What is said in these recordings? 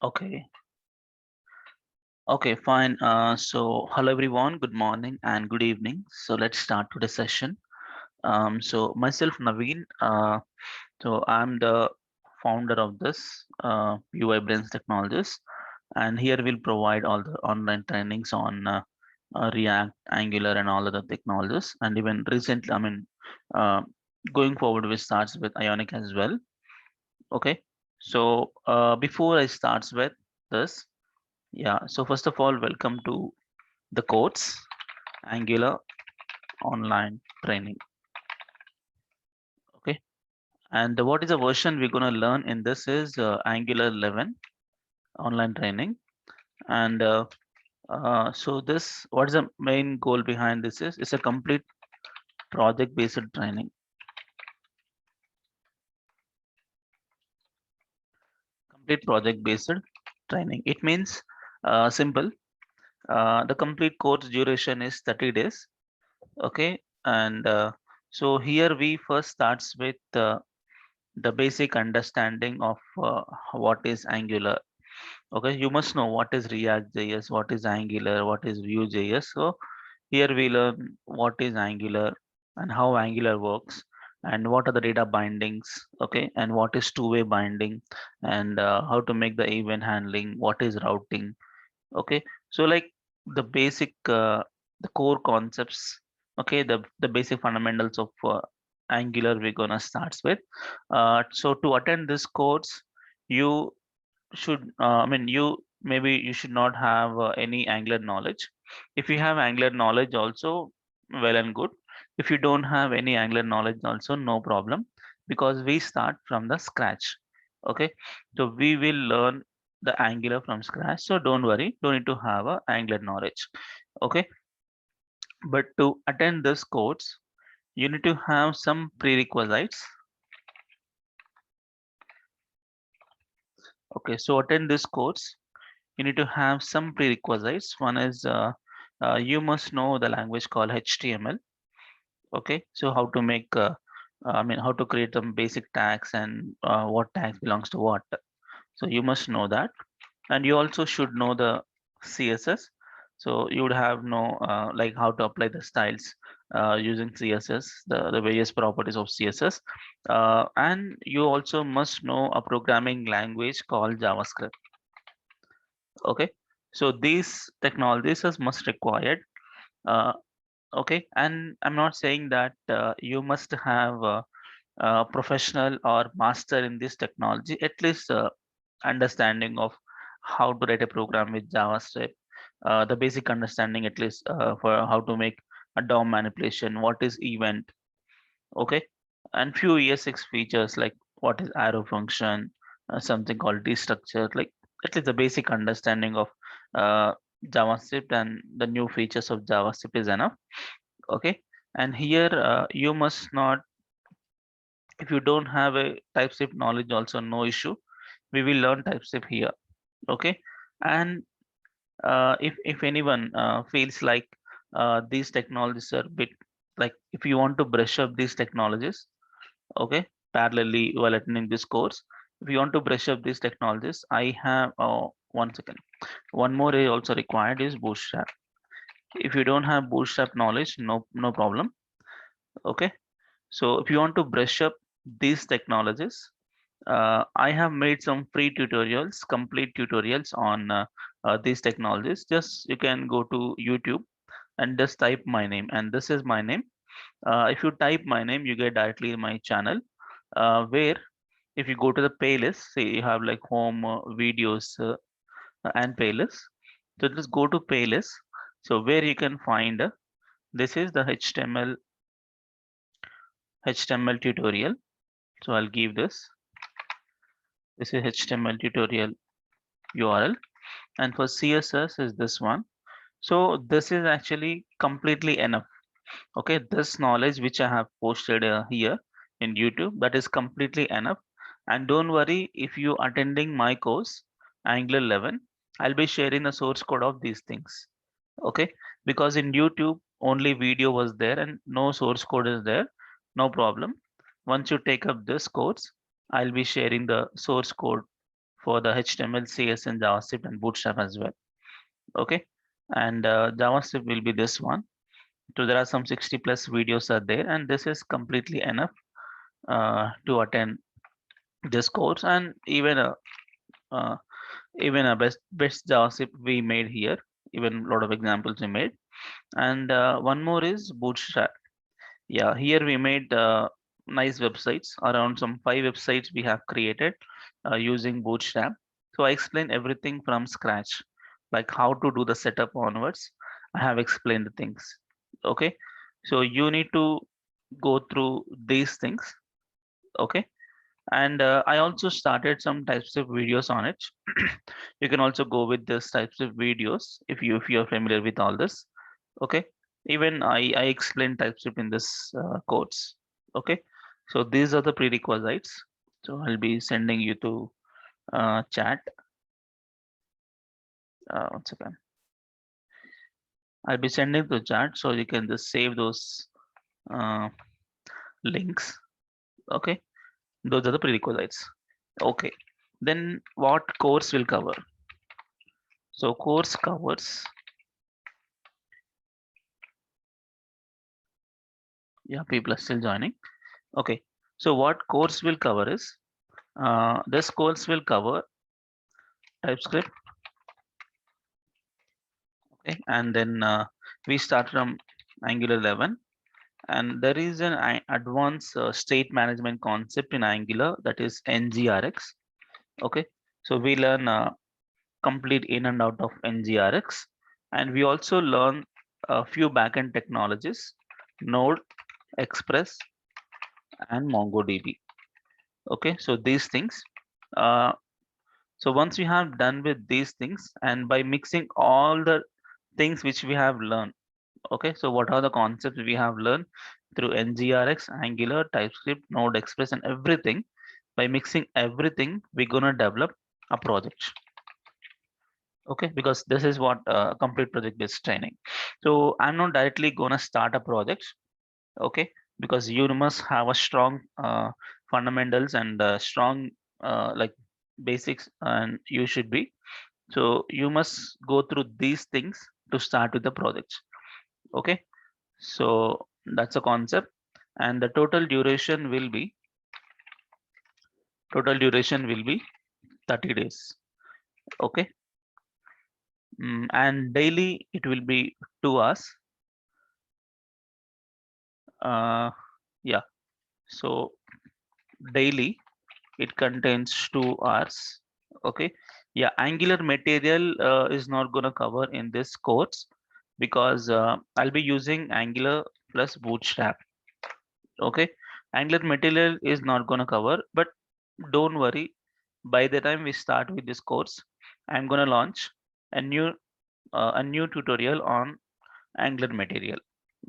Okay. Okay, fine. So hello everyone, good morning and good evening. So let's start today's session. So myself Naveen, so I'm the founder of this UI Brains Technologies, and here we'll provide all the online trainings on React, Angular, and all other technologies. And even recently, uh, going forward, we starts with Ionic as well. Okay. So before I starts with this, yeah. So first of all, welcome to the course Angular online training. Okay, and what is the version we're going to learn in this is Angular 11 online training. And so this, what is the main goal behind this is it's a project based training. Complete project based training, it means simple. The complete course duration is 30 days. Okay, and so here we first starts with the basic understanding of what is Angular. Okay, you must know what is React JS, what is Angular, what is Vue.js. So here we learn what is Angular and how Angular works and what are the data bindings, okay, and what is two-way binding and how to make the event handling, what is routing, okay. So like the basic, the core concepts, okay, the basic fundamentals of Angular we're gonna start with. So to attend this course, you should you maybe you should not have any Angular knowledge. If you have Angular knowledge also, well and good. If you don't have any Angular knowledge also, no problem, because we start from the scratch. Okay, so we will learn the Angular from scratch, so don't worry, don't need to have a Angular knowledge. Okay, but to attend this course you need to have some prerequisites. Okay, so attend this course you need to have some prerequisites. One is you must know the language called HTML. Okay, so how to make, how to create some basic tags and what tags belongs to what. So you must know that, and you also should know the CSS. So you would have know like how to apply the styles using CSS, the various properties of CSS, and you also must know a programming language called JavaScript. Okay, so these technologies is must required. uh, okay, and I'm not saying that you must have a professional or master in this technology, at least understanding of how to write a program with JavaScript, the basic understanding at least for how to make a DOM manipulation, what is event, okay, and few ES6 features like what is arrow function, something called destructure, like at least the basic understanding of uh, JavaScript and the new features of JavaScript is enough. Okay, and here you must not, if you don't have a TypeScript knowledge also, no issue, we will learn TypeScript here. Okay, and if anyone feels like these technologies are bit, like if you want to brush up these technologies, okay, parallelly while attending this course, if you want to brush up these technologies, I have one second, one more is also required is Bootstrap. If you don't have Bootstrap knowledge, no problem. Okay, so if you want to brush up these technologies, I have made some free tutorials, complete tutorials on these technologies. Just you can go to YouTube and just type my name, and this is my name. If you type my name, you get directly my channel, where if you go to the playlist, say you have like home, videos, and playlist. So just go to playlist. So where you can find this is the HTML tutorial. So I'll give this. This is HTML tutorial URL, and for CSS is this one. So this is actually completely enough. Okay, this knowledge which I have posted here in YouTube, that is completely enough. And don't worry, if you attending my course Angular 11, I'll be sharing the source code of these things. Okay, because in YouTube only video was there and no source code is there. No problem. Once you take up this course, I'll be sharing the source code for the HTML, CS, and JavaScript and Bootstrap as well. Okay, and JavaScript will be this one. So there are some 60 plus videos are there, and this is completely enough to attend this course. And uh, even a best JavaScript we made here, even a lot of examples we made. And one more is Bootstrap. Yeah, here we made nice websites, around some 5 websites we have created using Bootstrap. So I explain everything from scratch, like how to do the setup onwards. I have explained the things. Okay, so you need to go through these things. Okay, and I also started some types of videos on it. You can also go with this types of videos if you're familiar with all this. Okay, even I explain TypeScript in this course. Okay, so these are the prerequisites. So I'll be sending you to chat once again. I'll be sending to chat, so you can just save those uh, links. Okay, those are the prerequisites. Okay, then what course will cover? So course covers, yeah, people are still joining. Okay, so what course will cover is this course will cover TypeScript. Okay, and then we start from Angular 11, and there is an advanced state management concept in Angular, that is NGRX. Okay, so we learn complete in and out of NGRX, and we also learn a few backend technologies, Node, Express, and MongoDB. Okay, so these things. Uh, so once we have done with these things, and by mixing all the things which we have learned. Okay, so what are the concepts we have learned through NGRX, Angular, TypeScript, Node, Express, and everything? By mixing everything, we're gonna develop a project. Okay, because this is what complete project-based training. So I'm not directly gonna start a project. Okay, because you must have a strong fundamentals and strong like basics, and you should be. So you must go through these things to start with the projects. Okay, so that's a concept, and the total duration will be 30 days. Okay, and daily it will be 2 hours. Yeah, so daily it contains 2 hours. Okay, yeah, Angular material is not gonna cover in this course because I'll be using Angular plus Bootstrap. Okay, Angular material is not gonna cover, but don't worry. By the time we start with this course, I'm gonna launch a new tutorial on Angular material.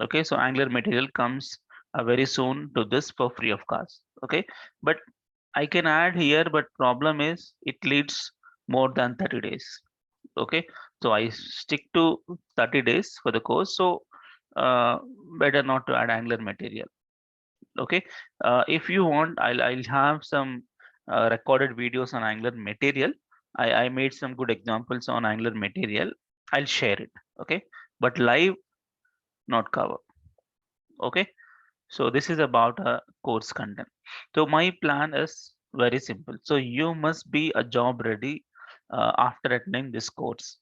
Okay, so Angular material comes very soon to this for free of cost. Okay, but I can add here, but problem is it leads more than 30 days. Okay, so I stick to 30 days for the course. So uh, better not to add Angular material. Okay, if you want, I'll have some recorded videos on Angular material. I made some good examples on Angular material. I'll share it. Okay, but live not cover. Okay, so this is about a course content. So my plan is very simple. So you must be a job ready after attending this course.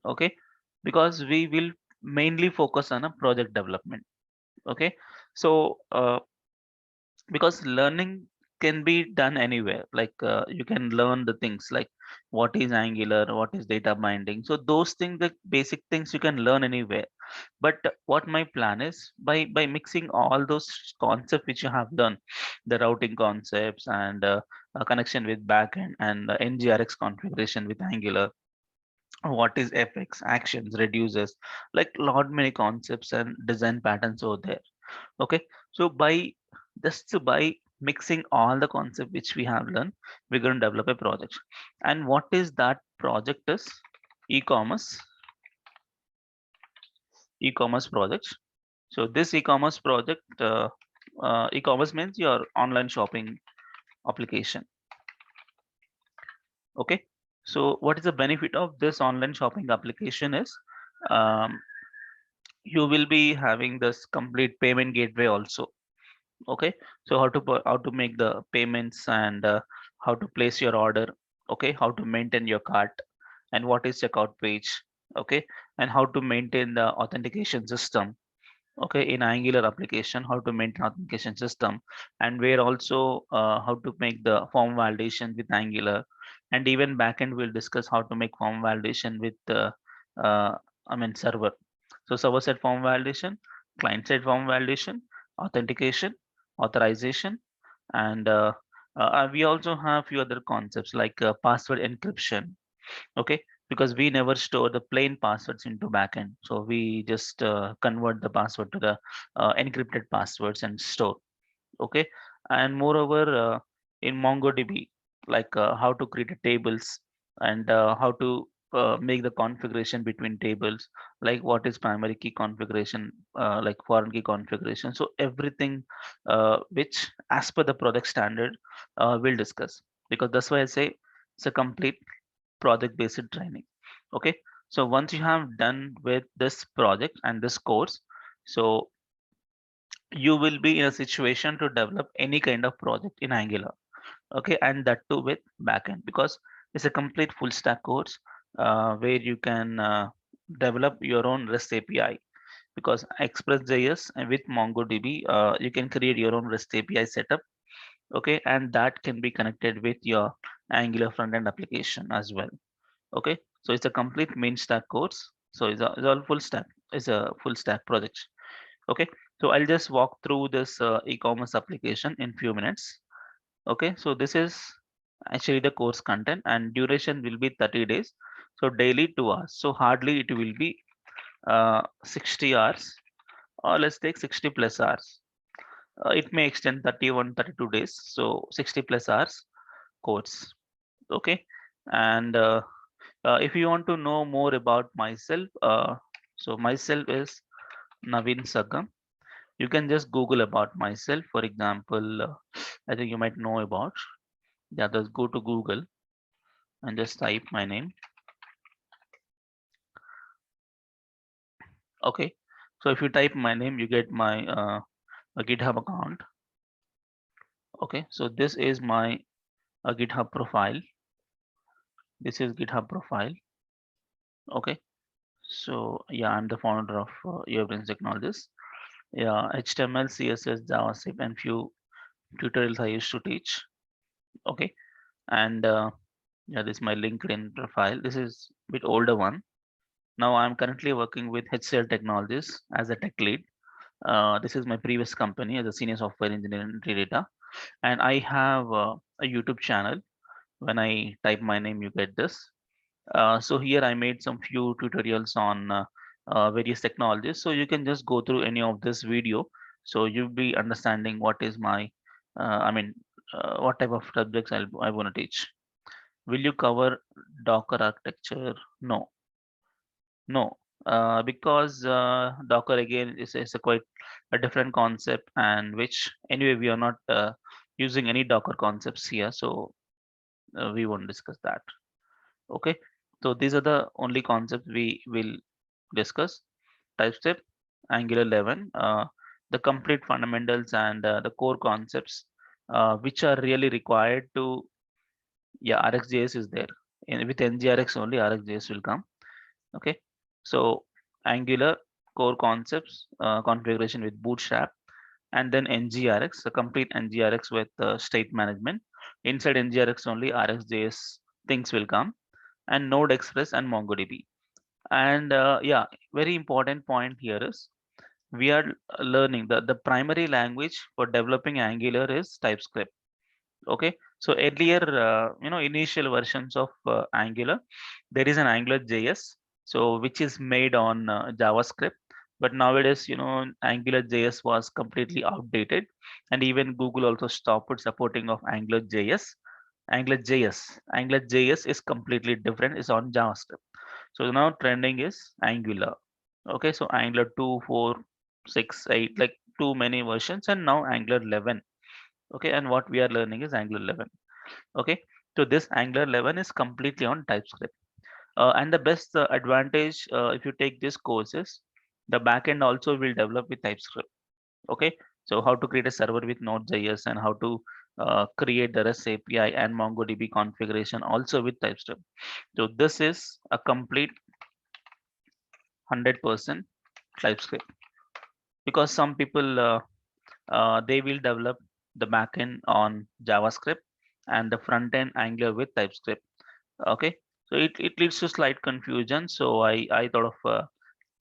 Okay, because we will mainly focus on a project development. Okay, so because learning can be done anywhere, like you can learn the things like what is Angular, what is data binding. So those things, the basic things, you can learn anywhere. But what my plan is, by mixing all those concepts which you have done, the routing concepts and a connection with backend and NGRX configuration with Angular, what is FX actions, reduces, like lot many concepts and design patterns over there. Okay, so by mixing all the concept which we have learned, we're going to develop a project. And what is that project is? E-commerce, e-commerce projects. So this e-commerce project, e-commerce means your online shopping application. Okay, so what is the benefit of this online shopping application is, um, you will be having this complete payment gateway also. Okay, so how to make the payments, and how to place your order. Okay, how to maintain your cart, and what is checkout page. Okay, and how to maintain the authentication system. Okay, in Angular application, how to maintain authentication system, and where also how to make the form validation with Angular. And even backend we'll discuss how to make form validation with uh, server. So server side form validation, client side form validation, authentication, authorization, and we also have few other concepts like password encryption. Okay, because we never store the plain passwords into backend, so we just convert the password to the encrypted passwords and store. Okay, and moreover, in MongoDB, like how to create a tables, and how to make the configuration between tables, like what is primary key configuration, like foreign key configuration. So everything which as per the product standard we'll discuss, because that's why I say it's a complete project based training. Okay, so once you have done with this project and this course, so you will be in a situation to develop any kind of project in Angular. Okay, and that too with backend, because it's a complete full stack course where you can develop your own REST API. Because Express.js and with MongoDB, you can create your own REST API setup. Okay, and that can be connected with your Angular front end application as well. Okay, so it's a complete main stack course. So it's all full stack. It's a full stack project. Okay, so I'll just walk through this e-commerce application in few minutes. Okay, so this is actually the course content, and duration will be 30 days. So daily 2 hours. So hardly it will be 60 hours, or let's take 60 plus hours. It may extend 31, 32 days. So 60 plus hours course. Okay, and if you want to know more about myself, so myself is Naveen Sagam. You can just Google about myself. For example, I think you might know about. Yeah, just go to Google and just type my name. Okay, so if you type my name, you get my a GitHub account. Okay, so this is my GitHub profile. This is GitHub profile. Okay, so yeah, I'm the founder of Urban Technologies. Yeah, HTML, CSS, JavaScript, and few tutorials I used to teach. Okay, and yeah, this is my LinkedIn profile. This is a bit older one. Now I'm currently working with HCL Technologies as a tech lead. This is my previous company as a senior software engineer in Data, and I have a YouTube channel. When I type my name, you get this. So here I made some few tutorials on various technologies. So you can just go through any of this video. So you'll be understanding what is my, what type of subjects I want to teach. Will you cover Docker architecture? No, no, because Docker again is a quite a different concept, and which anyway we are not using any Docker concepts here, so we won't discuss that. Okay, so these are the only concepts we will discuss. TypeScript, Angular 11, the complete fundamentals and the core concepts which are really required to, yeah, RxJS is there. With NGRX only RxJS will come. Okay, so Angular core concepts, configuration with Bootstrap, and then NGRX, the complete NGRX with state management. Inside NGRX only RxJS things will come, and Node Express and MongoDB. And yeah, very important point here is we are learning the primary language for developing Angular is TypeScript. Okay, so earlier, initial versions of Angular, there is an Angular JS, so which is made on JavaScript. But nowadays, Angular JS was completely outdated, and even Google also stopped supporting of Angular JS. Angular JS is completely different. It's on JavaScript. So now trending is Angular. Okay, so Angular 2, 4, 6, 8, like too many versions, and now Angular 11. Okay, and what we are learning is Angular 11. Okay, So this Angular 11 is completely on TypeScript. And the best advantage, if you take this courses, the backend also will develop with TypeScript. Okay, so how to create a server with Node.js and how to create the REST API and MongoDB configuration also with TypeScript. So this is a complete 100% TypeScript, because some people they will develop the backend on JavaScript and the front end Angular with TypeScript. Okay, so it leads to slight confusion. So I thought of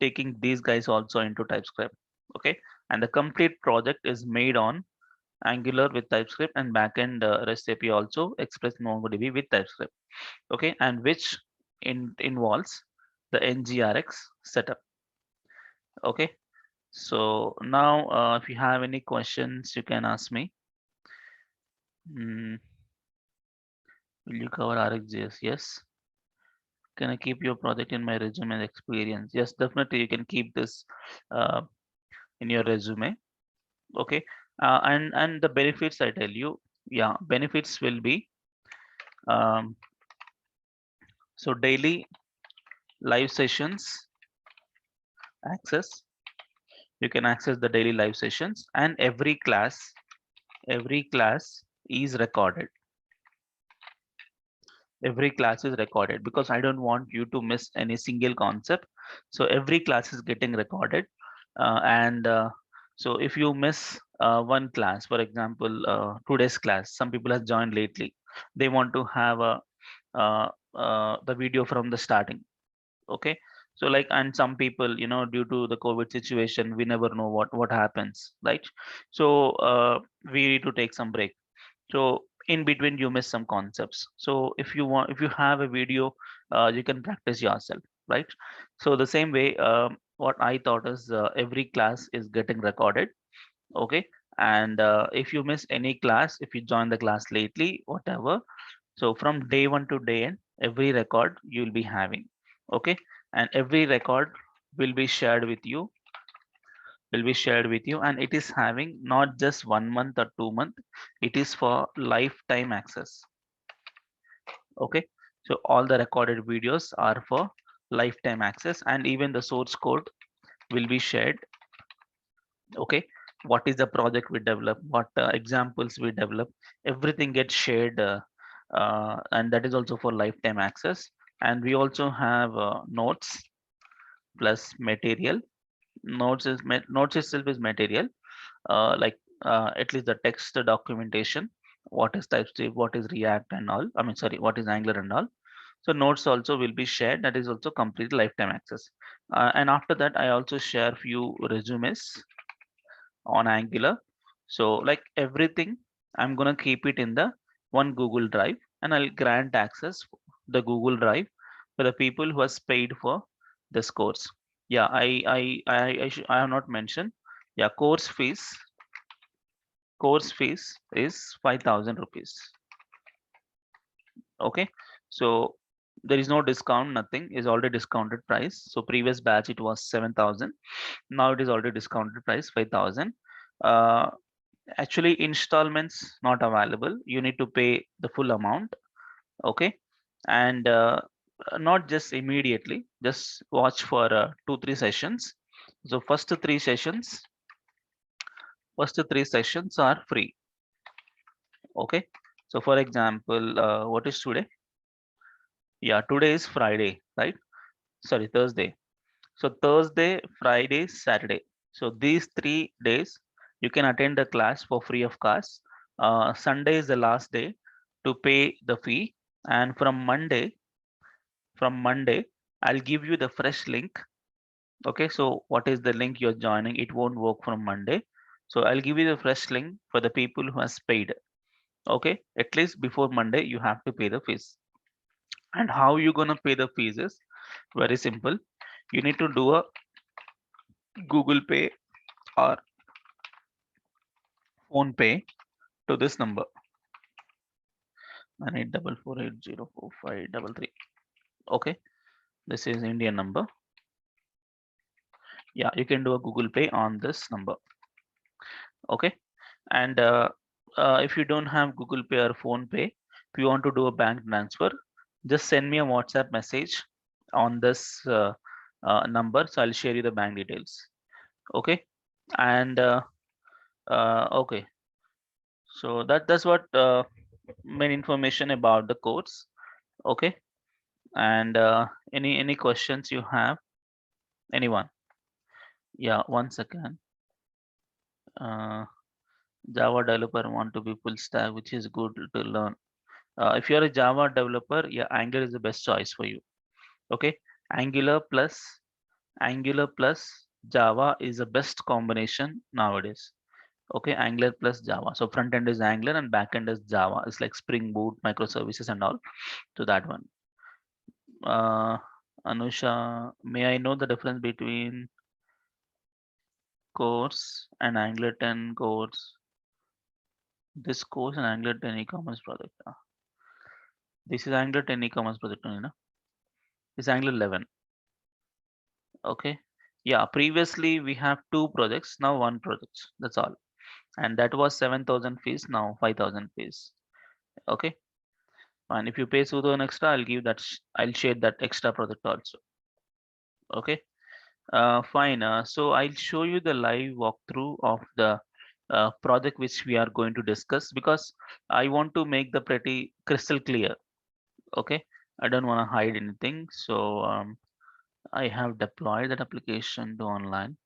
taking these guys also into TypeScript. Okay, and the complete project is made on Angular with TypeScript and backend REST API also Express MongoDB with TypeScript. Okay, and which involves the NGRX setup. Okay, so now if you have any questions, you can ask me. Mm, will you cover RxJS? Yes. Can I keep your project in my resume and experience? Yes, definitely you can keep this uh, in your resume. Okay, and the benefits I tell you, yeah, benefits will be um, so daily live sessions access. You can access the daily live sessions, and every class is recorded. Every class is recorded because I don't want you to miss any single concept. So every class is getting recorded, and so if you miss one class, for example, today's class, some people have joined lately. They want to have the video from the starting. Okay, so like, and some people, due to the COVID situation, we never know what happens, right? So we need to take some break. So in between you miss some concepts. So if you have a video, you can practice yourself, right? So the same way, what I thought is every class is getting recorded. Okay, and if you miss any class, if you join the class lately, whatever, so from day one to day end, every record you'll be having. Okay, and every record will be shared with you, and it is having not just 1 month or 2 month, it is for lifetime access. Okay, so all the recorded videos are for lifetime access, and even the source code will be shared. Okay, what is the project we develop, what examples we develop, everything gets shared, and that is also for lifetime access. And we also have notes plus material. Notes itself is material, like at least the text documentation, what is TypeScript, what is React and all, I mean, sorry, what is Angular and all. So notes also will be shared, that is also complete lifetime access. And after that, I also share few resumes on Angular. So like everything, I'm gonna keep it in the one Google Drive, and I'll grant access the Google Drive for the people who has paid for this course. Yeah, I have not mentioned. Yeah, course fees is 5,000 rupees. Okay, so there is no discount, nothing is already discounted price. So previous batch it was 7,000. Now it is already discounted price 5,000. Uh, Actually, installments not available. You need to pay the full amount. Okay, and not just immediately. Just watch for 2-3 sessions. So first three sessions are free. Okay. So for example, what is today? Yeah, today is Friday, right? Sorry, Thursday. So Thursday, Friday, Saturday. So these 3 days you can attend the class for free of cost. Sunday is the last day to pay the fee, and from Monday, I'll give you the fresh link. Okay, so what is the link you're joining? It won't work from Monday. So I'll give you the fresh link for the people who has paid. Okay, at least before Monday, you have to pay the fees. And how you gonna pay the fees is very simple. You need to do a Google Pay or Phone Pay to this number 9844804533. Okay, this is Indian number. Yeah, you can do a Google Pay on this number. Okay, and if you don't have Google Pay or Phone Pay, If you want to do a bank transfer, just send me a WhatsApp message on this number. So I'll share you the bank details. Okay. And okay. So that's what main information about the codes. Okay. And any questions you have? Anyone? Yeah, one second. Uh, Java developer want to be full stack, which is good to learn. If you're a Java developer, yeah, Angular is the best choice for you. Okay, Angular plus Angular plus Java is the best combination nowadays. Okay, Angular plus Java. So front end is Angular and back end is Java. It's like Spring Boot, microservices and all. So that one. Uh, Anusha, may I know the difference between course and Angular 10 course? This course and Angular 10 e-commerce project. This is Angular 10 e-commerce project only, no? This is Angular 11. Okay. Yeah, previously we have two projects, now one project. That's all. And that was 7,000 fees, now 5,000 fees. Okay. And if you pay Sudo an extra, I'll give that, I'll share that extra project also. Okay. Fine. So I'll show you the live walkthrough of the project which we are going to discuss because I want to make the pretty crystal clear. Okay. I don't want to hide anything. So I have deployed that application to online,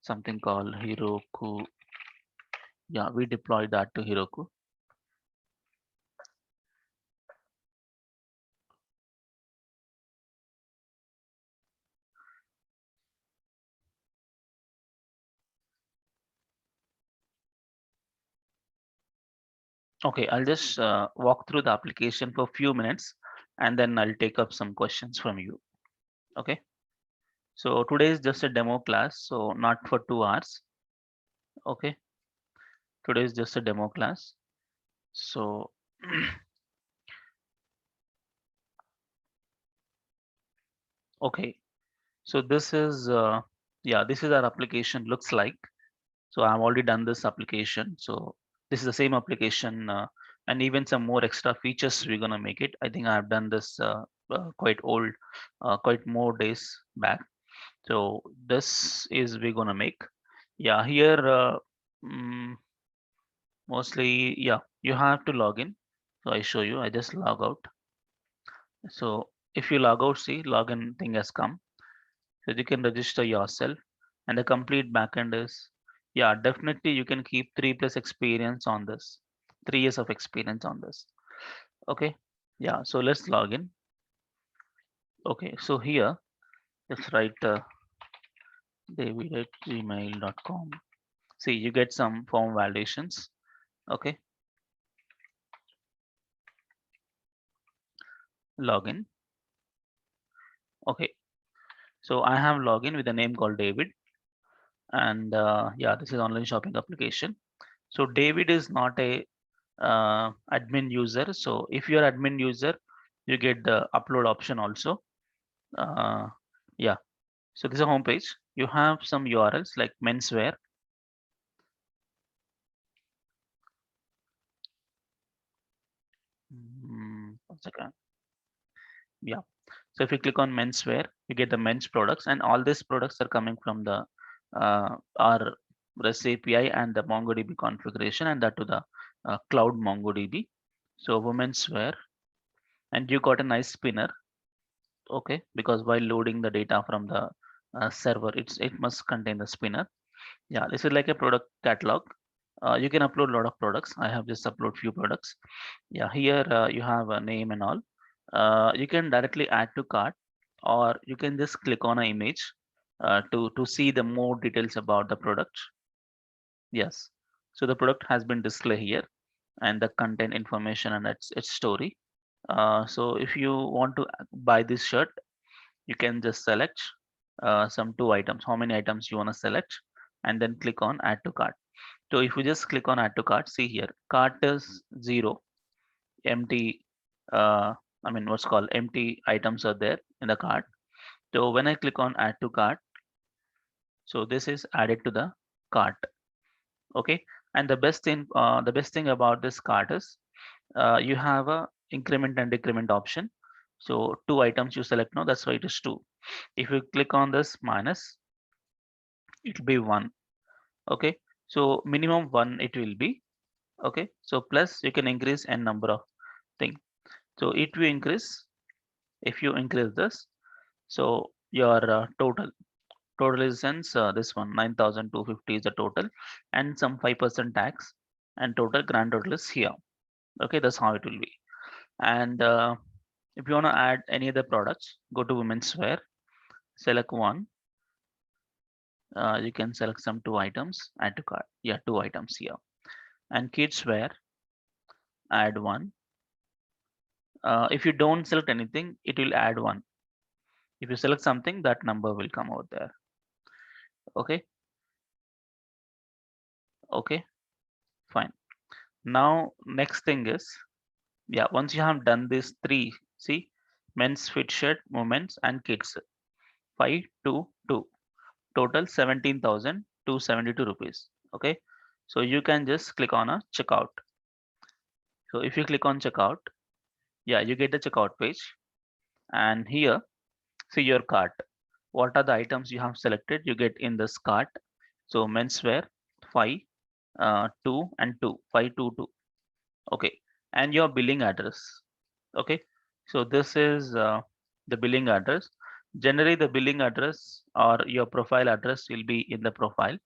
something called Heroku. Yeah, we deployed that to Heroku. Okay, I'll just walk through the application for a few minutes and then I'll take up some questions from you. Okay, so today is just a demo class, so not for 2 hours. Okay, today is just a demo class. So, okay, so this is, yeah, this is our application looks like. So I've already done this application. So this is the same application and even some more extra features we're gonna make it. I think I've done this quite old, quite more days back. So this is we're gonna make. Yeah, here mm, mostly, yeah, you have to log in. So I show you, I just log out. So if you log out, see login thing has come. So you can register yourself and the complete backend is, yeah, definitely you can keep 3+ experience on this, 3 years of experience on this. Okay. Yeah. So let's log in. Okay. So here, let's write david@gmail.com. See, you get some form validations. Okay. Login. Okay. So I have login with a name called David. And yeah, this is online shopping application. So David is not a admin user. So if you're admin user, you get the upload option also. Uh, yeah. So this is a home page. You have some URLs like menswear. One second. Yeah. So if you click on menswear, you get the men's products, and all these products are coming from the our REST API and the MongoDB configuration, and that to the cloud MongoDB. So women's wear, and you got a nice spinner. Okay, because while loading the data from the server, it must contain the spinner. Yeah, this is like a product catalog. You can upload a lot of products. I have just upload few products. Yeah, here you have a name and all. You can directly add to cart, or you can just click on an image to see the more details about the product. Yes, so the product has been displayed here, and the content information and its story. So if you want to buy this shirt, you can just select some 2 items, how many items you want to select, and then click on add to cart. So if you just click on add to cart, see here, cart is 0, empty, I mean what's called empty items are there in the cart. So when I click on add to cart, so this is added to the cart. Okay, and the best thing about this cart is you have a increment and decrement option. So 2 items you select now, that's why it is 2. If you click on this minus, it will be 1. Okay, so minimum 1 it will be. Okay, so plus you can increase n number of thing. So if you increase this, so your total is since this one 9,250 is the total, and some 5% tax, and total grand total is here. Okay, that's how it will be. And if you want to add any other products, go to women's wear, select one. You can select some 2 items, add to cart. Yeah, 2 items here. And kids wear, add one. If you don't select anything, it will add one. If you select something, that number will come out there. Okay, okay, fine. Now next thing is, yeah, once you have done these 3, see, men's fit shirt, women's and kids, 5, 2, 2. Total 17,272 rupees. Okay, so you can just click on a checkout. So if you click on checkout, yeah, you get the checkout page, and here see your cart. What are the items you have selected? You get in this cart. So menswear 5, 2 and 2, 522. Okay, and your billing address. Okay, so this is the billing address. Generally, the billing address or your profile address will be in the profile.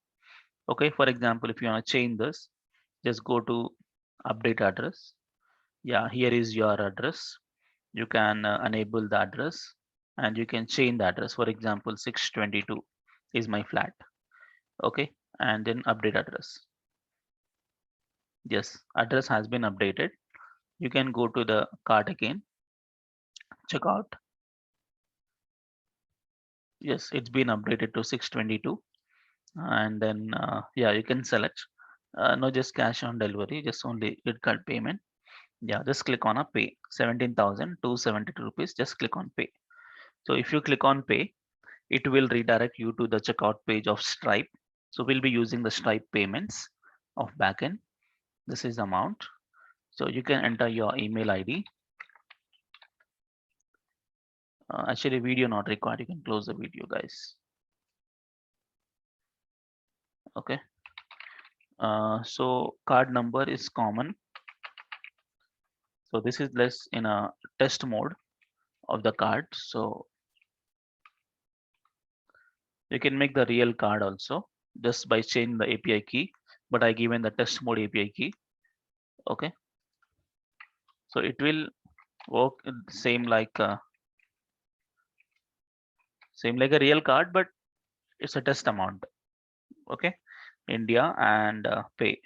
Okay, for example, if you want to change this, just go to update address. Yeah, here is your address. You can enable the address, and you can change the address. For example, 622 is my flat. Okay, and then update address. Yes, address has been updated. You can go to the cart again, check out. Yes, it's been updated to 622, and then yeah, you can select no, just cash on delivery, just only credit card payment. Yeah, just click on a pay, 17,272 rupees. Just click on pay. So if you click on pay, it will redirect you to the checkout page of Stripe. So we'll be using the Stripe payments of backend. This is the amount. So you can enter your email ID. Actually, video not required. You can close the video, guys. Okay. So card number is common. So this is less in a test mode of the card. So you can make the real card also just by changing the API key. But I given the test mode API key. Okay. So it will work same like a real card, but it's a test amount. Okay, India and pay.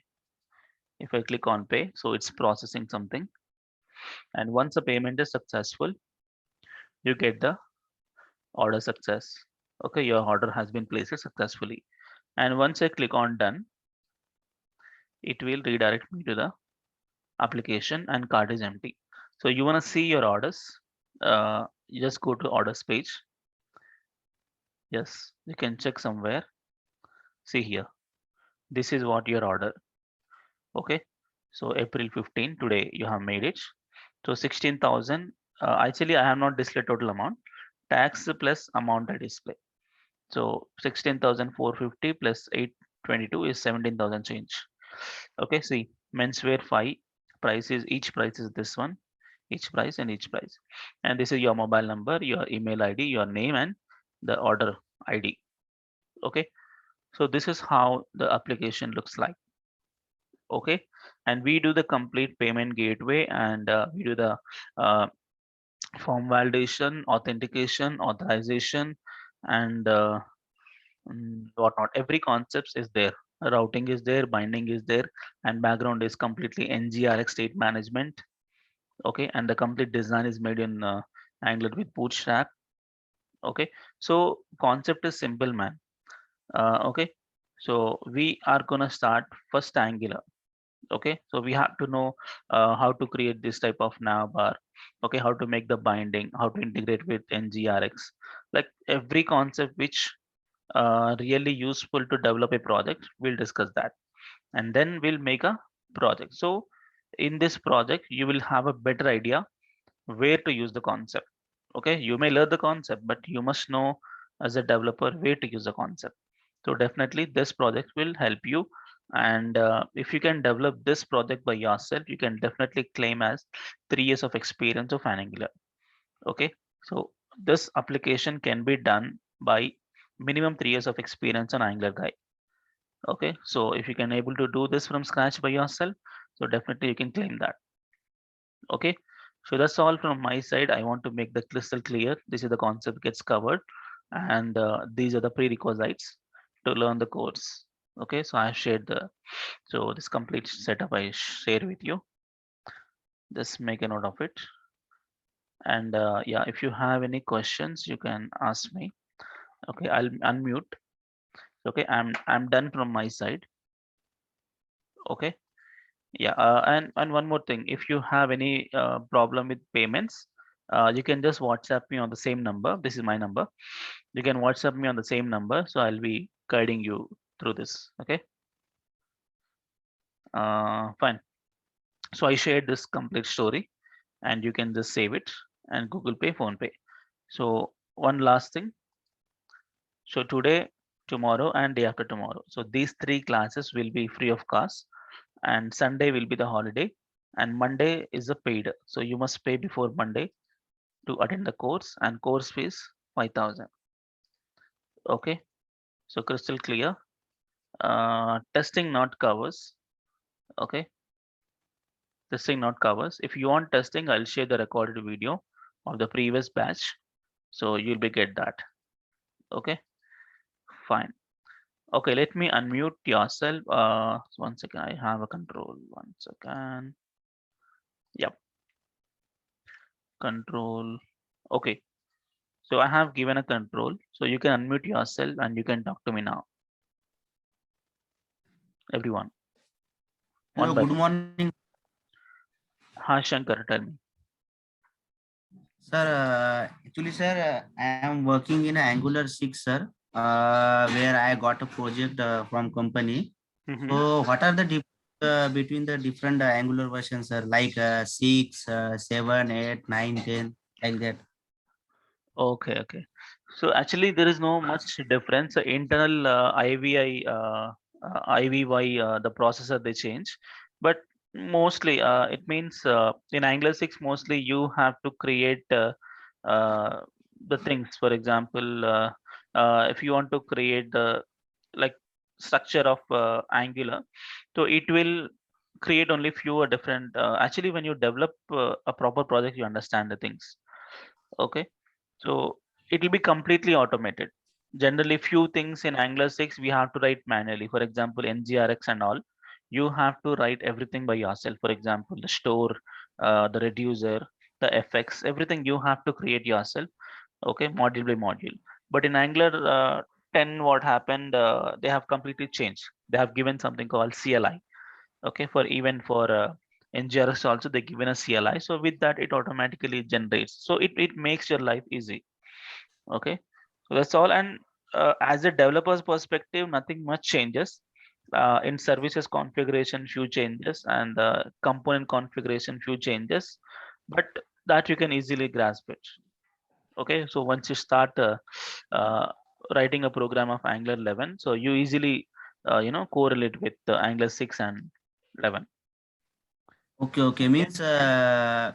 If I click on pay, so it's processing something, and once the payment is successful, you get the order success. Okay, your order has been placed successfully, and once I click on done, it will redirect me to the application, and cart is empty. So you want to see your orders, you just go to orders page. Yes, you can check somewhere. See here, this is what your order. Okay, so April 15 today you have made it. So 16,000. Actually, I have not displayed total amount. Tax plus amount I display. So 16,450 plus 822 is 17,000 change. Okay, see, menswear 5 price is, each price is this one, each price and each price. And this is your mobile number, your email ID, your name, and the order ID. Okay, so this is how the application looks like. Okay, and we do the complete payment gateway, and we do the uh, form validation, authentication, authorization, and whatnot. Every concept is there. Routing is there, binding is there, and background is completely NGRX state management. Okay, and the complete design is made in Angular with Bootstrap. Okay, so concept is simple, man. Okay, so we are gonna start first Angular. Okay, so we have to know how to create this type of navbar. Okay, how to make the binding, how to integrate with NGRX, like every concept which really useful to develop a project, we'll discuss that, and then we'll make a project. So in this project, you will have a better idea where to use the concept. Okay, you may learn the concept, but you must know as a developer where to use the concept. So definitely this project will help you. And if you can develop this project by yourself, you can definitely claim as 3 years of experience of Angular. Okay, so this application can be done by minimum 3 years of experience on Angular guy. Okay, so if you can able to do this from scratch by yourself, so definitely you can claim that. Okay, so that's all from my side. I want to make the crystal clear. This is the concept gets covered, and these are the prerequisites to learn the course. Okay, so I shared this complete setup I share with you. Just make a note of it. And yeah, if you have any questions, you can ask me. Okay, I'll unmute. Okay, I'm done from my side. Okay. Yeah, and one more thing, if you have any problem with payments, you can just WhatsApp me on the same number. This is my number. You can WhatsApp me on the same number, so I'll be guiding you through this. Okay, fine. So I shared this complete story, and you can just save it and Google Pay, Phone Pay. So one last thing. So today, tomorrow, and day after tomorrow. So these 3 classes will be free of cost, and Sunday will be the holiday, and Monday is a paid. So you must pay before Monday to attend the course, and course fees 5,000. Okay, so crystal clear. Testing not covers. Okay, testing not covers. If you want testing, I'll share the recorded video of the previous batch, so you'll be get that. Okay, fine. Okay, let me unmute yourself. One second, I have a control. One second. Yep, control. Okay, so I have given a control, so you can unmute yourself and you can talk to me now, everyone. One Hello, by good one. morning, Hi, Shankar, tell me. sir. Actually, sir, I am working in Angular 6, sir, where I got a project from company. Mm-hmm. So, what are the between the different Angular versions, sir? Like 6, 7, 8, 9, 10, like that. Okay, okay. So actually, there is no much difference. The internal IVY, the processor they change, but mostly it means in Angular 6 mostly you have to create uh, the things. For example, if you want to create the like structure of Angular, so it will create only few different. Actually, when you develop a proper project, you understand the things. Okay, so it will be completely automated. Generally, few things in Angular 6 we have to write manually. For example, NGRX and all, you have to write everything by yourself. For example, the store, the reducer, the effects, everything you have to create yourself. Okay, module by module. But in Angular 10, what happened? They have completely changed. They have given something called CLI. Okay, for even for NGRX also they given a CLI. So with that it automatically generates. So it makes your life easy. Okay, so that's all. And as a developer's perspective, nothing much changes. In services configuration, few changes, and component configuration, few changes, but that you can easily grasp it. Okay, so once you start uh, writing a program of Angular 11, so you easily correlate with Angular 6 and 11. Okay, okay. Okay. Means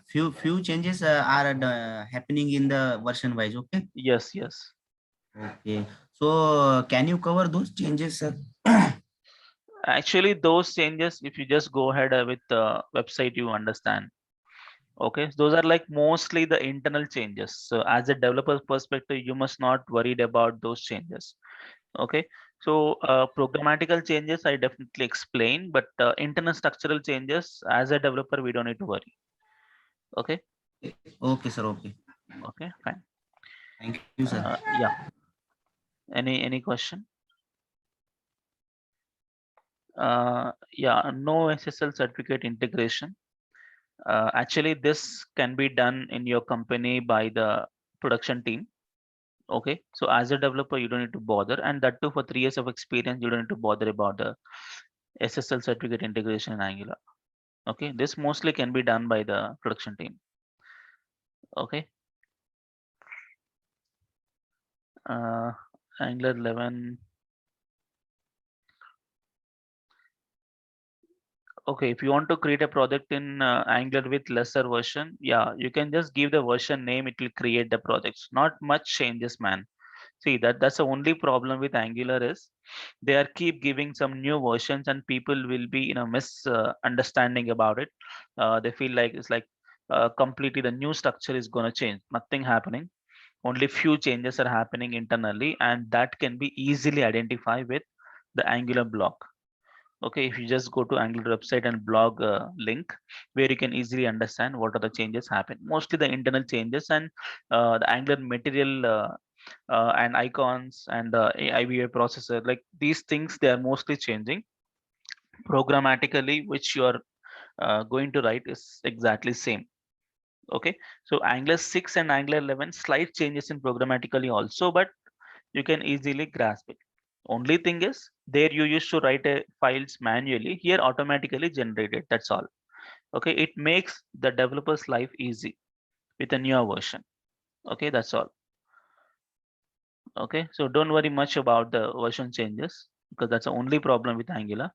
few changes are happening in the version wise. Okay. Yes, yes. Okay. So, can you cover those changes, sir? Actually, those changes, if you just go ahead with the website, you understand. Okay, those are like mostly the internal changes. So as a developer perspective, you must not worried about those changes. Okay, so programmatical changes I definitely explain, but internal structural changes as a developer we don't need to worry. Okay, Okay, sir. Okay. okay, fine. Thank you, sir. Yeah. Any question? Yeah, no SSL certificate integration. Actually, this can be done in your company by the production team. Okay, so as a developer, you don't need to bother, and that too for 3 years of experience, you don't need to bother about the SSL certificate integration in Angular. Okay, this mostly can be done by the production team. Okay, uh, Angular 11. Okay, if you want to create a project in Angular with lesser version, yeah, you can just give the version name, it will create the projects. Not much changes, man. See, that's the only problem with Angular is they are keep giving some new versions and people will be misunderstanding about it. They feel like it's like completely the new structure is gonna change. Nothing happening. Only few changes are happening internally, and that can be easily identified with the Angular block. Okay, if you just go to Angular website and blog link where you can easily understand what are the changes happen. Mostly the internal changes and the Angular material and icons and the IVA processor, like these things, they are mostly changing programmatically, which you are going to write is exactly same. Okay, so Angular 6 and Angular 11 slight changes in programmatically also, but you can easily grasp it. Only thing is there you used to write files manually, here automatically generated, that's all. Okay, it makes the developer's life easy with a newer version. Okay, that's all. Okay, so don't worry much about the version changes because that's the only problem with Angular.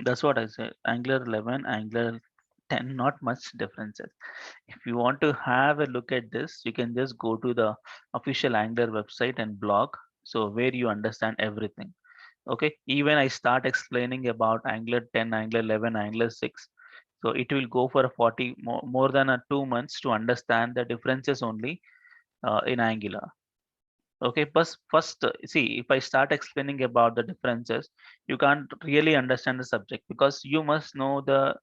That's what I said. Angular 11, Angular 10, not much differences. If you want to have a look at this, you can just go to the official Angular website and blog. So where you understand everything. Okay, even I start explaining about Angular 10, Angular 11, Angular 6. So it will go for a 40 more than a 2 months to understand the differences only in Angular. Okay, but first, see, if I start explaining about the differences, you can't really understand the subject because you must know the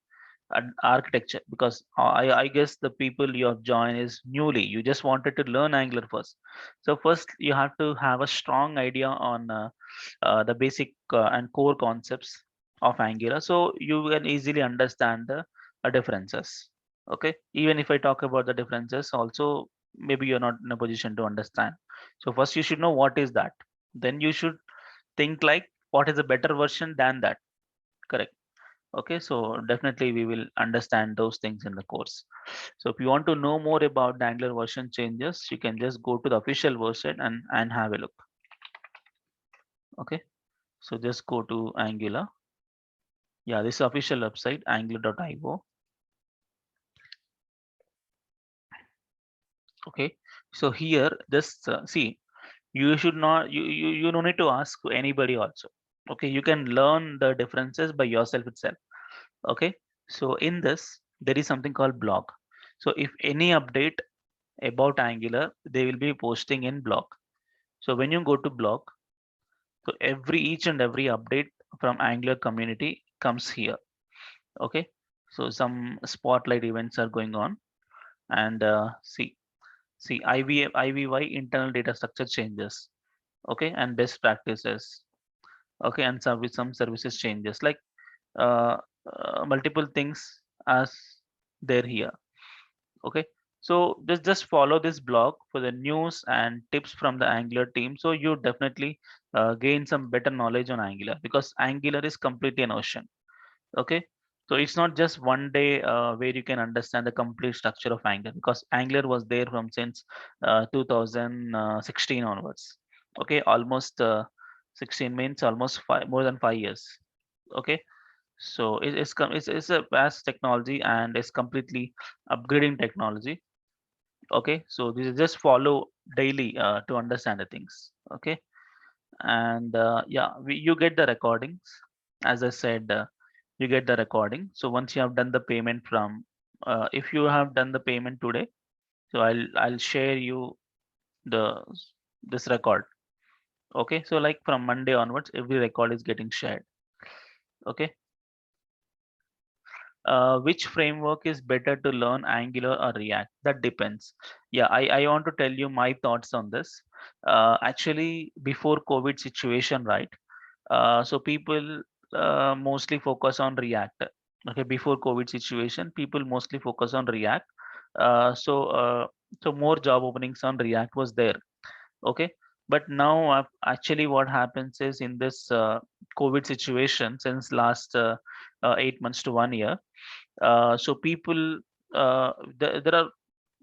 architecture. Because I guess the people you have joined is newly. You just wanted to learn Angular first. So first, you have to have a strong idea on the basic and core concepts of Angular, so you can easily understand the differences. Okay, even if I talk about the differences, also maybe you're not in a position to understand. So first you should know what is that. Then you should think like what is a better version than that. Correct. Okay, so definitely we will understand those things in the course. So if you want to know more about the Angular version changes, you can just go to the official website and have a look. Okay, so just go to Angular. Yeah, this is official website, angular.io. Okay, so here just see, you should not you don't need to ask anybody also. Okay, you can learn the differences by yourself itself. Okay, so in this there is something called blog. So if any update about Angular, they will be posting in blog. So when you go to blog, so each and every update from Angular community comes here. Okay, so some spotlight events are going on, and see IVY internal data structure changes. Okay, and best practices. Okay, and some services changes, like uh, multiple things as there here. Okay, so just follow this blog for the news and tips from the Angular team, so you definitely gain some better knowledge on Angular, because Angular is completely an ocean. Okay, so it's not just one day where you can understand the complete structure of Angular, because Angular was there from since 2016 onwards. Okay, almost 16 means almost more than 5 years. Okay, so it's a vast technology and it's completely upgrading technology. Okay, so this is just follow daily to understand the things. Okay, and yeah, you get the recordings. As I said, you get the recording. So once you have done the payment from if you have done the payment today, so I'll share you the this record. Okay, so like from Monday onwards, every record is getting shared. Okay, which framework is better to learn, Angular or React? That depends. Yeah, I want to tell you my thoughts on this. Actually, before COVID situation, right? So people mostly focus on React. Okay, before COVID situation, people mostly focus on React. Uh, so uh, so more job openings on React was there. Okay, But now actually what happens is in this COVID situation since last 8 months to 1 year, so people, there are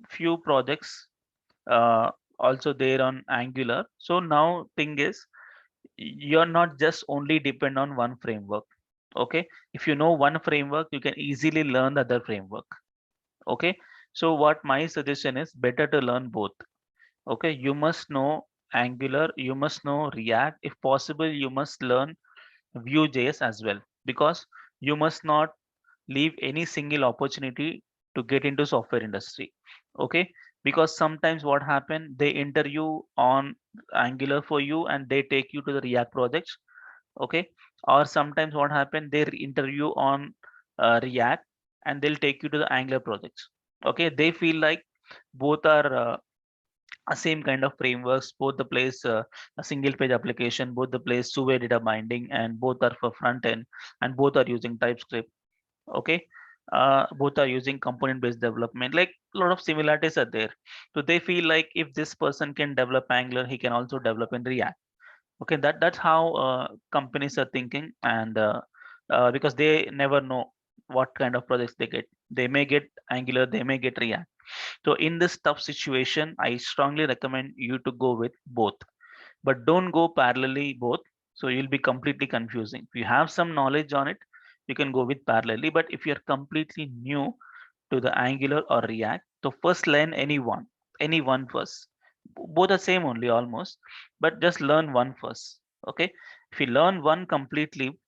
few projects uh, also there on Angular. So now thing is, you're not just only depend on one framework. Okay, if you know one framework, you can easily learn the other framework. Okay, so what my suggestion is, better to learn both. Okay, you must know Angular, you must know React. If possible, you must learn Vue.js as well, because you must not leave any single opportunity to get into software industry. Okay, because sometimes what happen, they interview on Angular for you and they take you to the React projects. Okay, or sometimes what happen, they interview on React and they'll take you to the Angular projects. Okay, they feel like both are same kind of frameworks, both the place a single page application, both the place two-way data binding, and both are for front end, and both are using TypeScript. Okay, both are using component based development, like a lot of similarities are there. So they feel like if this person can develop Angular, he can also develop in React. Okay, that's how companies are thinking. And because they never know what kind of projects they get. They may get Angular, they may get React. So in this tough situation, I strongly recommend you to go with both, but don't go parallelly both. So you'll be completely confusing. If you have some knowledge on it, you can go with parallelly. But if you're completely new to the Angular or React, so first learn any one first. Both are same only almost, but just learn one first. Okay, if you learn one completely,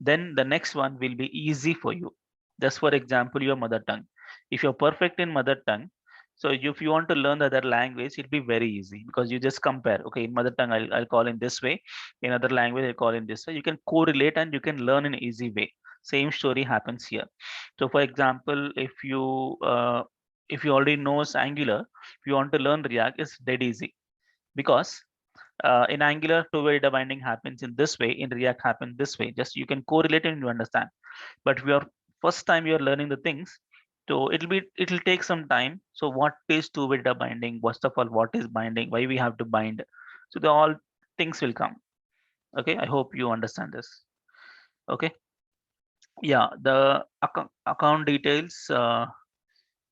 then the next one will be easy for you. Just for example, your mother tongue. If you're perfect in mother tongue, so if you want to learn the other language, it'll be very easy because you just compare. Okay, in mother tongue, I'll call in this way. In other language, I'll call in this way. You can correlate and you can learn in easy way. Same story happens here. So for example, if you already knows Angular, if you want to learn React, it's dead easy, because in Angular, two-way data binding happens in this way. In React, happens this way. Just you can correlate and you understand. But if you're first time you're learning the things, so it'll take some time. So what is two-way data binding? First of all, what is binding? Why we have to bind? So the all things will come. Okay, I hope you understand this. Okay, yeah, the account details.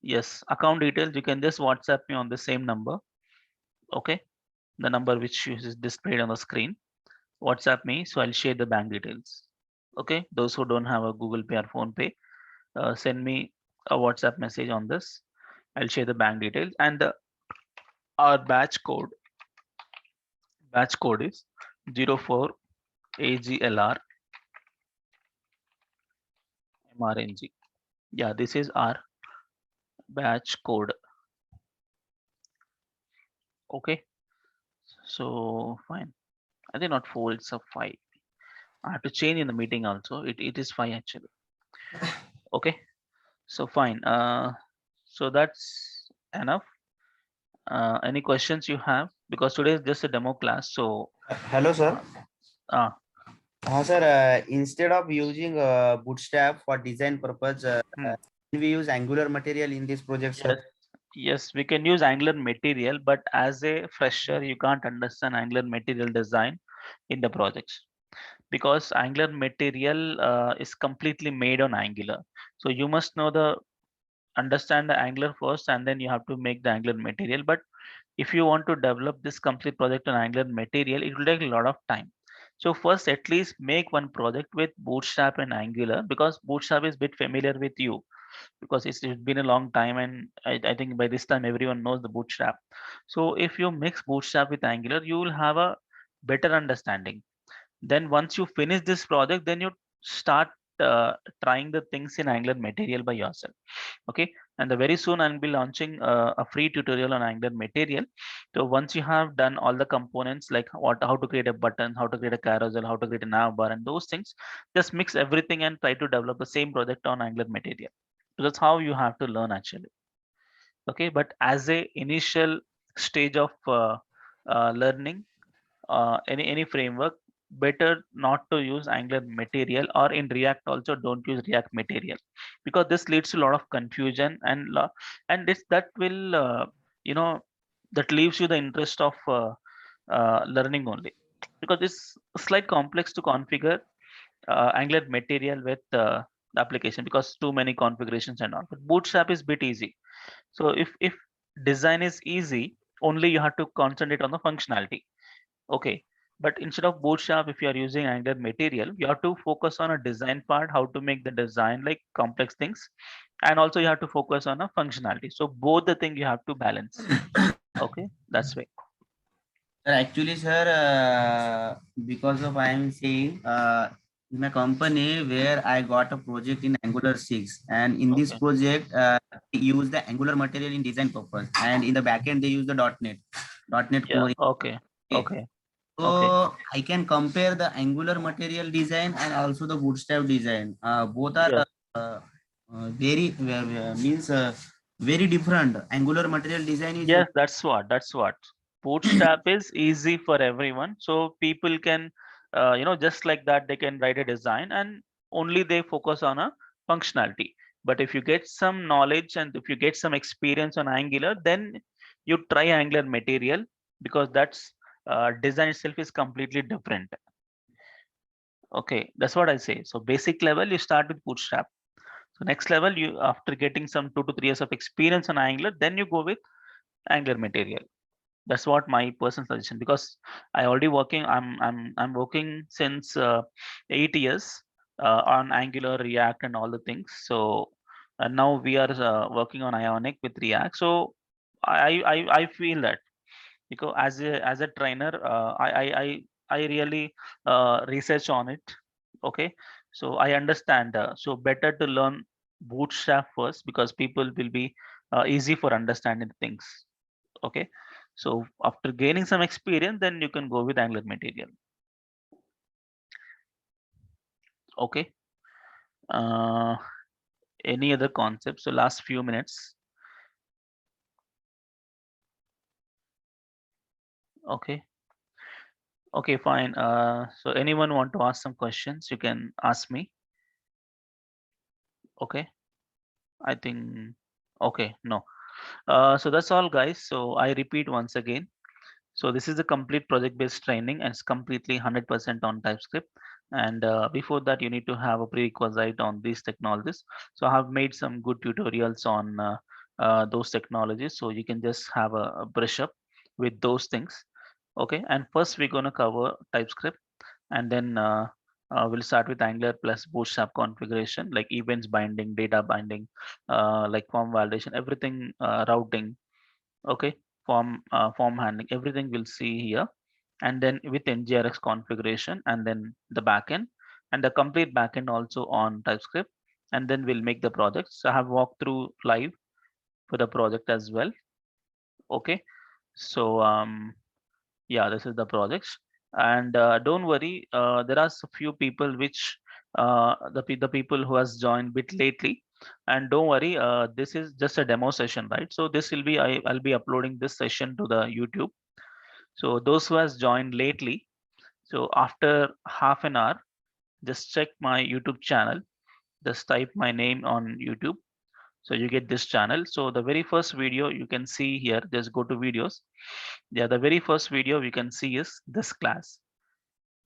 Yes, account details. You can just WhatsApp me on the same number. Okay, the number which is displayed on the screen. WhatsApp me, so I'll share the bank details. Okay, those who don't have a Google Pay or Phone Pay, send me a WhatsApp message on this. I'll share the bank details, and our batch code is 04 AGLR MRNG. Yeah, this is our batch code. Okay, so fine. I think not 4, it's a 5. I have to change in the meeting also. It is 5 actually. Okay, so fine. So that's enough. Any questions you have? Because today is just a demo class. So, Hello, sir. uh, uh, Sir, instead of using Bootstrap for design purpose, hmm, can we use Angular material in this project, sir? yes, yes, we can use Angular material, but as a fresher, you can't understand Angular material design in the projects, because Angular material is completely made on Angular. So you must know the understand the Angular first, and then you have to make the Angular material. But if you want to develop this complete project on Angular material, it will take a lot of time. So first, at least make one project with Bootstrap and Angular, because Bootstrap is a bit familiar with you, because it's been a long time, and I think by this time everyone knows the Bootstrap. So if you mix Bootstrap with Angular, you will have a better understanding. Then once you finish this project, then you start trying the things in Angular material by yourself. Okay, and the very soon I'll be launching a free tutorial on Angular material. So once you have done all the components, like how to create a button, how to create a carousel, how to create a nav bar, and those things, just mix everything and try to develop the same project on Angular material. So that's how you have to learn actually. Okay, but as a initial stage of learning any framework, better not to use Angular material, or in React also don't use React material, because this leads to a lot of confusion, and this that will you know that leaves you the interest of learning only, because it's slight complex to configure Angular material with the application, because too many configurations and all. But Bootstrap is bit easy. So if design is easy, only you have to concentrate on the functionality. Okay. But instead of Bootstrap, if you are using Angular material, you have to focus on a design part, how to make the design like complex things. And also you have to focus on a functionality. So both the thing you have to balance. Okay. That's way. Sir, actually, sir, because of I am saying in my company where I got a project in Angular 6, and in this Okay. project, we use the Angular material in design purpose, and in the backend they use the .NET Yeah. Core. Okay. Okay. Okay. Okay. So I can compare the Angular material design and also the Bootstrap design. Both are Yes. very means very different. Angular material design is Yes, that's what. Bootstrap is easy for everyone. So people can, just like that, they can write a design and only they focus on a functionality. But if you get some knowledge and if you get some experience on Angular, then you try Angular material, because that's design itself is completely different. Okay, that's what I say. So basic level, you start with Bootstrap. So next level, you after getting some 2 to 3 years of experience on Angular, then you go with Angular material. That's what my personal suggestion, because I already working. I'm working since 8 years on Angular, React, and all the things. So now we are working on Ionic with React. So I feel that, because as a trainer, I really research on it. Okay, so I understand. So better to learn Bootstrap first, because people will be easy for understanding things. Okay, so after gaining some experience, then you can go with Angular material. Okay, uh, any other concepts? So last few minutes. Okay, okay, fine. So anyone want to ask some questions, you can ask me. Okay, I think, okay, no. So that's all, guys. So I repeat once again. So this is a complete project-based training, and it's completely 100% on TypeScript. And before that, you need to have a prerequisite on these technologies. So I have made some good tutorials on those technologies, so you can just have a brush up with those things. Okay, and first we're gonna cover TypeScript, and then we'll start with Angular plus Bootstrap configuration, like events binding, data binding, like form validation, everything, routing. Okay, form handling, everything we'll see here. And then with NGRX configuration, and then the backend, and the complete backend also on TypeScript. And then we'll make the project. So I have walked through live for the project as well. Okay, so yeah, this is the projects. And don't worry, there are a few people which the people who has joined bit lately. And don't worry, this is just a demo session, right? So this will be, I'll be uploading this session to the YouTube. So those who has joined lately, so after half an hour, just check my YouTube channel, just type my name on YouTube, so you get this channel. So the very first video you can see here, just go to videos. Yeah, the very first video you can see is this class.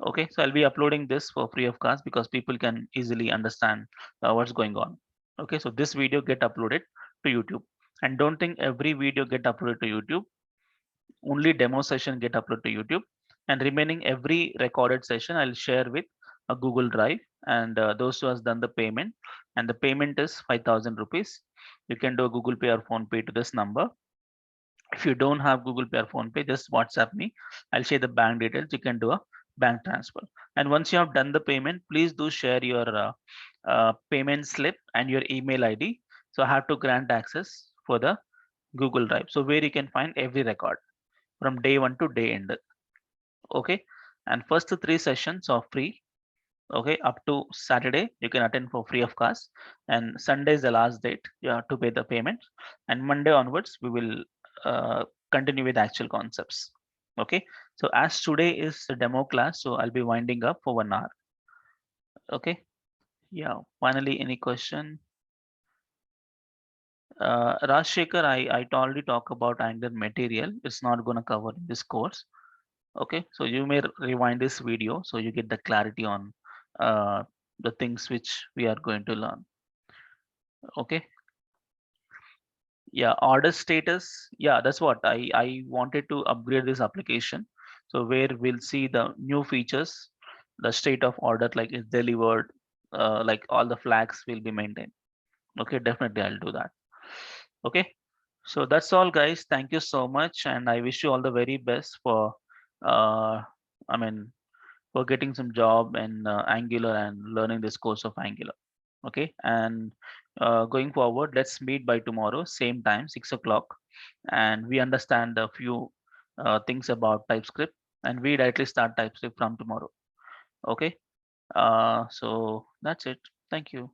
Okay, so I'll be uploading this for free of cost, because people can easily understand what's going on. Okay, so this video get uploaded to YouTube. And don't think every video get uploaded to YouTube. Only demo session get uploaded to YouTube, and remaining every recorded session I'll share with a Google Drive. And those who has done the payment, and the payment is 5,000 rupees, you can do a Google Pay or Phone Pay to this number. If you don't have Google Pay or Phone Pay, just WhatsApp me. I'll share the bank details. You can do a bank transfer. And once you have done the payment, please do share your payment slip and your email ID. So I have to grant access for the Google Drive. So where you can find every record from day one to day end. Okay. And first three sessions are free. Okay. Up to Saturday, you can attend for free of cost. And Sunday is the last date. You have to pay the payment. And Monday onwards, we will uh, continue with actual concepts. Okay. So as today is the demo class, so I'll be winding up for 1 hour. Okay. Yeah. Finally, any question? Rajshekhar, I already talk about Angular material. It's not going to cover in this course. Okay, so you may rewind this video so you get the clarity on the things which we are going to learn. Okay, yeah, order status. Yeah, that's what I wanted to upgrade this application. So where we'll see the new features, the state of order, like is delivered, like all the flags will be maintained. Okay, definitely I'll do that. Okay, so that's all, guys. Thank you so much, and I wish you all the very best for, I mean, for getting some job in Angular and learning this course of Angular. Okay, and going forward, let's meet by tomorrow, same time, 6 o'clock, and we understand a few things about TypeScript, and we directly start TypeScript from tomorrow. Okay, so that's it. Thank you.